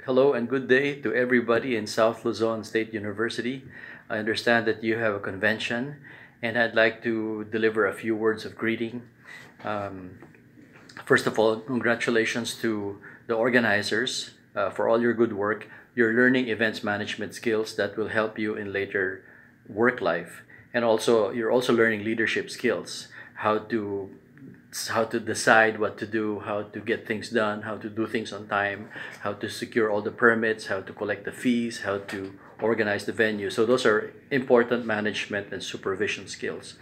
Hello and good day to everybody in South Luzon State University. I understand that you have a convention, and I'd like to deliver a few words of greeting. Um, First of all, congratulations to the organizers for all your good work. You're learning events management skills that will help you in later work life, and also you're also learning leadership skills, how to how to decide what to do, how to get things done, how to do things on time, how to secure all the permits, how to collect the fees, how to organize the venue. So those are important management and supervision skills.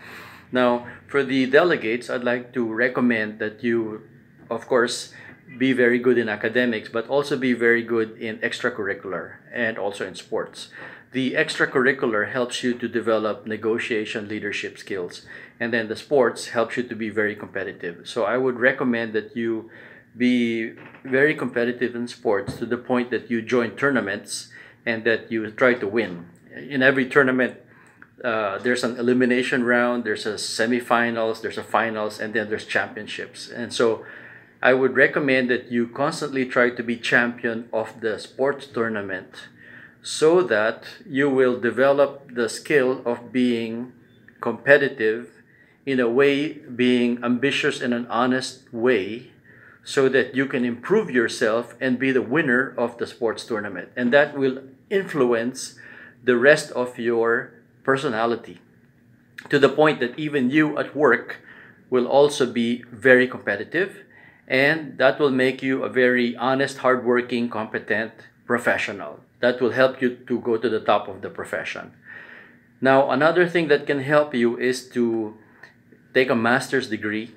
Now, for the delegates, I'd like to recommend that you, of course, be very good in academics, but also be very good in extracurricular and also in sports. The extracurricular helps you to develop negotiation leadership skills, and then the sports helps you to be very competitive. So I would recommend that you be very competitive in sports to the point that you join tournaments and that you try to win. In every tournament, there's an elimination round, there's a semifinals, there's a finals, and then there's championships. And so I would recommend that you constantly try to be champion of the sports tournament so that you will develop the skill of being competitive in a way, being ambitious in an honest way, so that you can improve yourself and be the winner of the sports tournament. And that will influence the rest of your personality to the point that even you at work will also be very competitive, and that will make you a very honest, hardworking, competent professional. That will help you to go to the top of the profession. Now, another thing that can help you is to take a master's degree,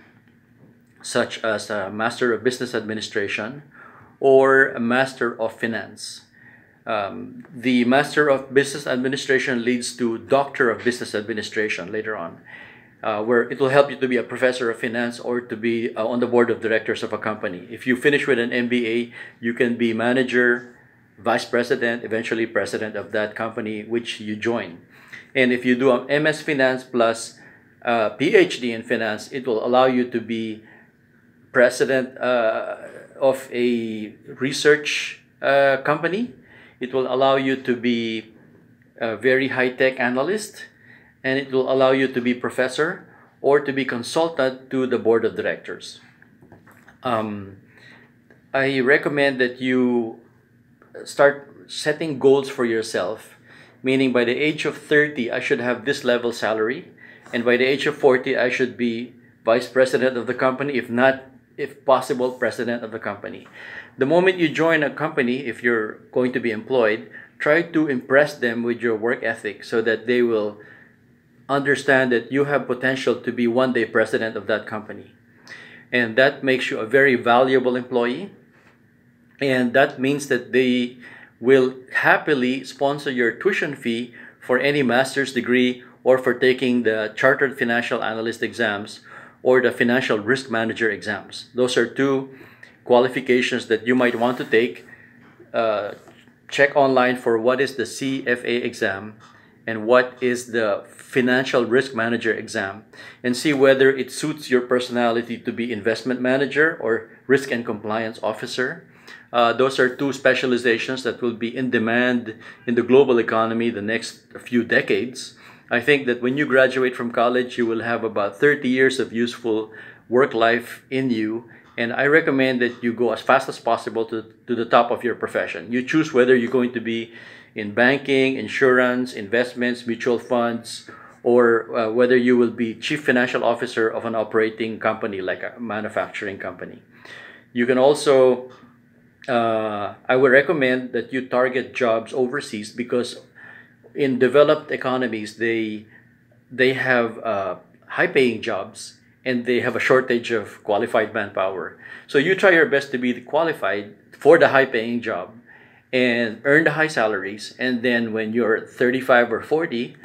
such as a Master of Business Administration or a Master of Finance. The Master of Business Administration leads to Doctor of Business Administration later on, where it will help you to be a professor of finance or to be on the board of directors of a company. If you finish with an MBA, you can be manager, vice president, eventually president of that company which you join. And if you do an MS Finance plus PhD in finance, it will allow you to be president of a research company. It will allow you to be a very high-tech analyst, and it will allow you to be professor or to be consultant to the board of directors. I recommend that you start setting goals for yourself, meaning by the age of 30, I should have this level salary, and by the age of 40, I should be vice president of the company, if not, if possible, president of the company. The moment you join a company, if you're going to be employed, try to impress them with your work ethic so that they will understand that you have potential to be one day president of that company. And that makes you a very valuable employee. And that means that they will happily sponsor your tuition fee for any master's degree or for taking the Chartered Financial Analyst exams or the Financial Risk Manager exams. Those are two qualifications that you might want to take. Check online for what is the CFA exam and what is the Financial Risk Manager exam, and see whether it suits your personality to be investment manager or risk and compliance officer. Those are two specializations that will be in demand in the global economy the next few decades. I think that when you graduate from college, you will have about 30 years of useful work life in you. And I recommend that you go as fast as possible to the top of your profession. You choose whether you're going to be in banking, insurance, investments, mutual funds, or whether you will be chief financial officer of an operating company like a manufacturing company. You can also I would recommend that you target jobs overseas, because in developed economies they have high-paying jobs and they have a shortage of qualified manpower. So you try your best to be qualified for the high-paying job and earn the high salaries, and then when you're 35 or 40,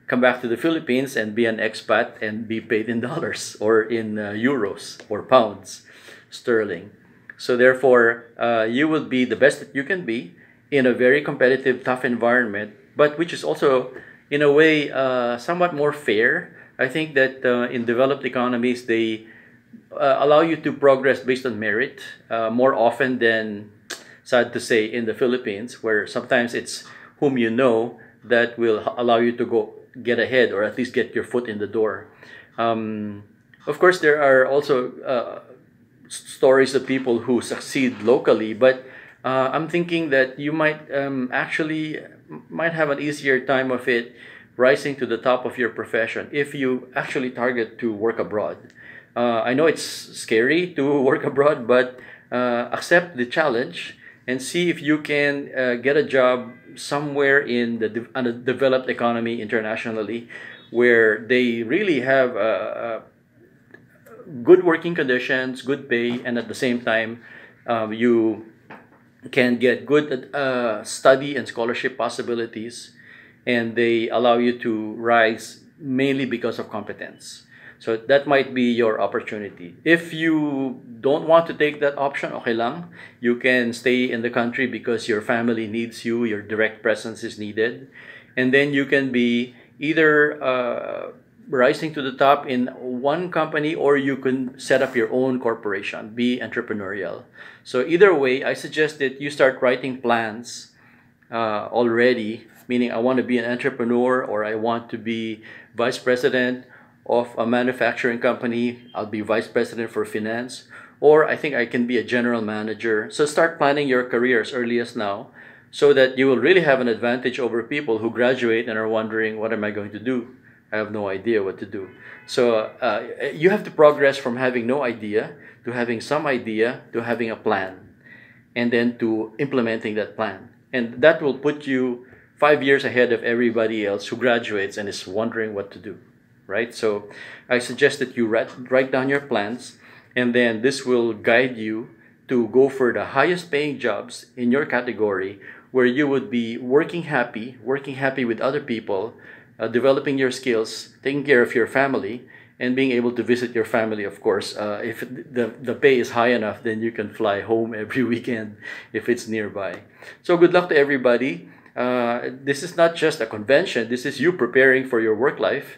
come back to the Philippines and be an expat and be paid in dollars or in euros or pounds sterling. So therefore, you will be the best that you can be in a very competitive, tough environment, but which is also, in a way, somewhat more fair. I think that in developed economies, they allow you to progress based on merit more often than sad to say, in the Philippines, where sometimes it's whom you know that will allow you to go get ahead, or at least get your foot in the door. Of course, there are also stories of people who succeed locally, but I'm thinking that you might actually might have an easier time of it rising to the top of your profession if you actually target to work abroad. I know it's scary to work abroad, but accept the challenge and see if you can get a job somewhere in the developed economy internationally, where they really have good working conditions, good pay, and at the same time, you can get good study and scholarship possibilities, and they allow you to rise mainly because of competence. So that might be your opportunity. If you don't want to take that option, okay lang. You can stay in the country because your family needs you, your direct presence is needed. And then you can be either rising to the top in one company, or you can set up your own corporation, be entrepreneurial. So either way, I suggest that you start writing plans already, meaning I want to be an entrepreneur, or I want to be vice president of a manufacturing company. I'll be vice president for finance, or I think I can be a general manager. So start planning your career as early as now, so that you will really have an advantage over people who graduate and are wondering, what am I going to do? I have no idea what to do. So you have to progress from having no idea to having some idea to having a plan, and then to implementing that plan. And that will put you 5 years ahead of everybody else who graduates and is wondering what to do, right? So I suggest that you write down your plans, and then this will guide you to go for the highest paying jobs in your category, where you would be working happy with other people, developing your skills, taking care of your family, and being able to visit your family, of course. If the pay is high enough, then you can fly home every weekend if it's nearby. So good luck to everybody. This is not just a convention. This is you preparing for your work life.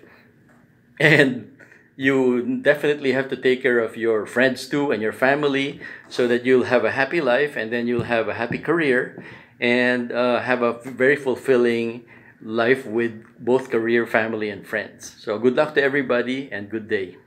And you definitely have to take care of your friends too, and your family, so that you'll have a happy life, and then you'll have a happy career, and have a very fulfilling life with both career, family, and friends. So good luck to everybody, and good day.